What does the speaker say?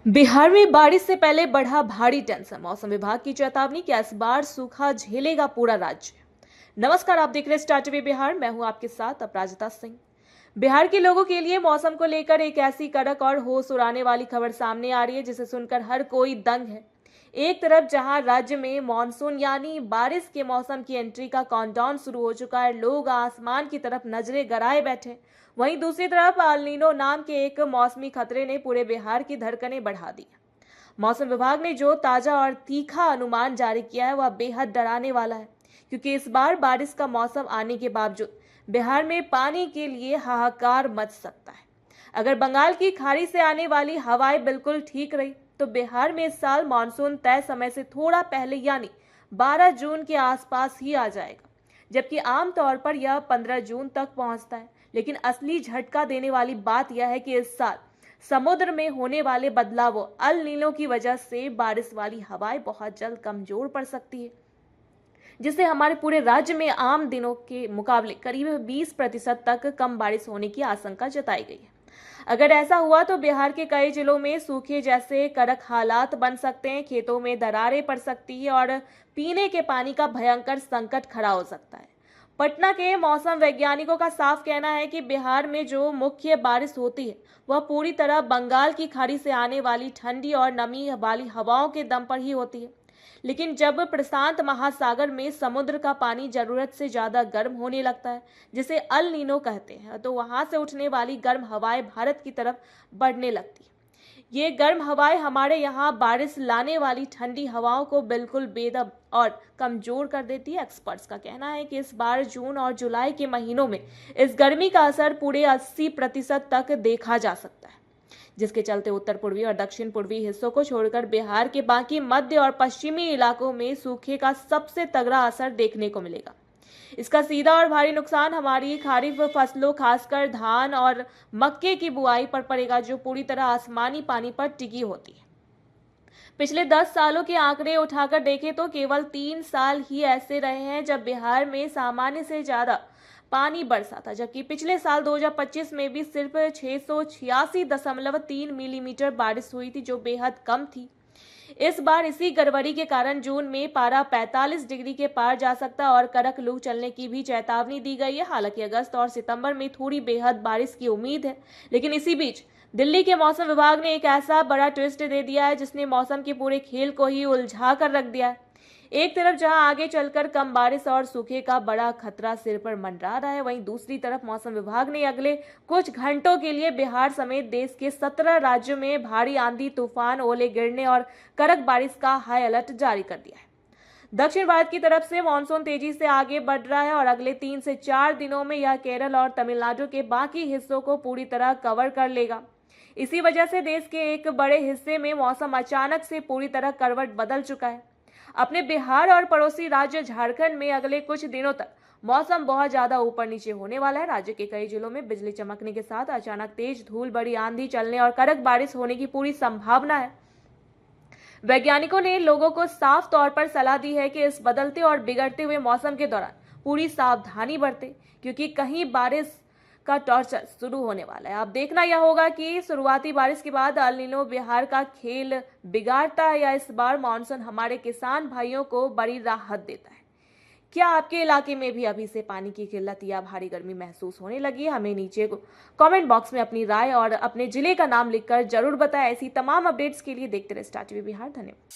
बिहार में बारिश से पहले बढ़ा भारी टेंशन। मौसम विभाग की चेतावनी कि इस बार सूखा झेलेगा पूरा राज्य। नमस्कार, आप देख रहे हैं स्टार टीवी बिहार। मैं हूं आपके साथ अपराजिता सिंह। बिहार के लोगों के लिए मौसम को लेकर एक ऐसी कड़क और होश उड़ाने वाली खबर सामने आ रही है जिसे सुनकर हर कोई दंग है। एक तरफ जहां राज्य में मानसून यानी बारिश के मौसम की एंट्री का काउंटडाउन शुरू हो चुका है, लोग आसमान की तरफ नजरें गड़ाए बैठे, वहीं दूसरी तरफ एल नीनो नाम के एक मौसमी खतरे ने पूरे बिहार की धड़कनें बढ़ा दी। मौसम विभाग ने जो ताजा और तीखा अनुमान जारी किया है वह बेहद डराने वाला है, क्योंकि इस बार बारिश का मौसम आने के बावजूद बिहार में पानी के लिए हाहाकार मच सकता है। अगर बंगाल की खाड़ी से आने वाली हवाएं बिल्कुल ठीक रही तो बिहार में इस साल मानसून तय समय से थोड़ा पहले यानी 12 जून के आसपास ही आ जाएगा, जबकि आमतौर पर यह 15 जून तक पहुंचता है। लेकिन असली झटका देने वाली बात यह है कि इस साल समुद्र में होने वाले बदलावों एल नीनो की वजह से बारिश वाली हवाएं बहुत जल्द कमजोर पड़ सकती है, जिससे हमारे पूरे राज्य में आम दिनों के मुकाबले करीब 20% तक कम बारिश होने की आशंका जताई गई है। अगर ऐसा हुआ तो बिहार के कई जिलों में सूखे जैसे कड़क हालात बन सकते हैं, खेतों में दरारें पड़ सकती है और पीने के पानी का भयंकर संकट खड़ा हो सकता है। पटना के मौसम वैज्ञानिकों का साफ कहना है कि बिहार में जो मुख्य बारिश होती है वह पूरी तरह बंगाल की खाड़ी से आने वाली ठंडी और नमी वाली हवाओं के दम पर ही होती है। लेकिन जब प्रशांत महासागर में समुद्र का पानी जरूरत से ज्यादा गर्म होने लगता है, जिसे एल नीनो कहते हैं, तो वहां से उठने वाली गर्म हवाएं भारत की तरफ बढ़ने लगती है। ये गर्म हवाएं हमारे यहाँ बारिश लाने वाली ठंडी हवाओं को बिल्कुल बेदम और कमजोर कर देती है। एक्सपर्ट्स का कहना है कि इस बार जून और जुलाई के महीनों में इस गर्मी का असर पूरे 80% तक देखा जा सकता है, जिसके चलते उत्तर पूर्वी और दक्षिण पूर्वी हिस्सों को छोड़कर बिहार के बाकी मध्य और पश्चिमी इलाकों में सूखे का सबसे तगड़ा असर देखने को मिलेगा। इसका सीधा और भारी नुकसान हमारी खरीफ फसलों, खासकर धान और मक्के की बुआई पर पड़ेगा, जो पूरी तरह आसमानी पानी पर टिकी होती है। पिछले 10 सालों के आंकड़े उठाकर देखें तो केवल 3 साल ही ऐसे रहे हैं जब बिहार में सामान्य से ज्यादा पानी बरसा था, जबकि पिछले साल 2025 में भी सिर्फ 686.3 मिलीमीटर बारिश हुई थी, जो बेहद कम थी। इस बार इसी गड़बड़ी के कारण जून में पारा 45 डिग्री के पार जा सकता है और कड़क लू चलने की भी चेतावनी दी गई है। हालांकि अगस्त और सितंबर में थोड़ी बेहद बारिश की उम्मीद है, लेकिन इसी बीच दिल्ली के मौसम विभाग ने एक ऐसा बड़ा ट्विस्ट दे दिया है जिसने मौसम के पूरे खेल को ही उलझा कर रख दिया है। एक तरफ जहां आगे चलकर कम बारिश और सूखे का बड़ा खतरा सिर पर मंडरा रहा है, वहीं दूसरी तरफ मौसम विभाग ने अगले कुछ घंटों के लिए बिहार समेत देश के 17 राज्यों में भारी आंधी, तूफान, ओले गिरने और कड़क बारिश का हाई अलर्ट जारी कर दिया है। दक्षिण भारत की तरफ से मानसून तेजी से आगे बढ़ रहा है और अगले 3 से 4 दिनों में यह केरल और तमिलनाडु के बाकी हिस्सों को पूरी तरह कवर कर लेगा। इसी वजह से देश के एक बड़े हिस्से में मौसम अचानक से पूरी तरह करवट बदल चुका है। अपने बिहार और पड़ोसी राज्य झारखंड में अगले कुछ दिनों तक मौसम बहुत ज्यादा ऊपर नीचे होने वाला है। राज्य के कई जिलों में बिजली चमकने के साथ अचानक तेज धूल, बड़ी आंधी चलने और कड़क बारिश होने की पूरी संभावना है। वैज्ञानिकों ने लोगों को साफ तौर पर सलाह दी है कि इस बदलते और बिगड़ते हुए मौसम के दौरान पूरी सावधानी बरतें, क्योंकि कहीं बारिश का टॉर्चर शुरू होने वाला है। अब देखना यह होगा कि शुरुआती बारिश के बाद एल नीनो बिहार का खेल बिगाड़ता है या इस बार मानसून हमारे किसान भाइयों को बड़ी राहत देता है। क्या आपके इलाके में भी अभी से पानी की किल्लत या भारी गर्मी महसूस होने लगी? हमें नीचे कमेंट बॉक्स में अपनी राय और अपने जिले का नाम लिखकर जरूर बताएं। ऐसी तमाम अपडेट्स के लिए देखते रहे स्टार टीवी बिहार। धन्यवाद।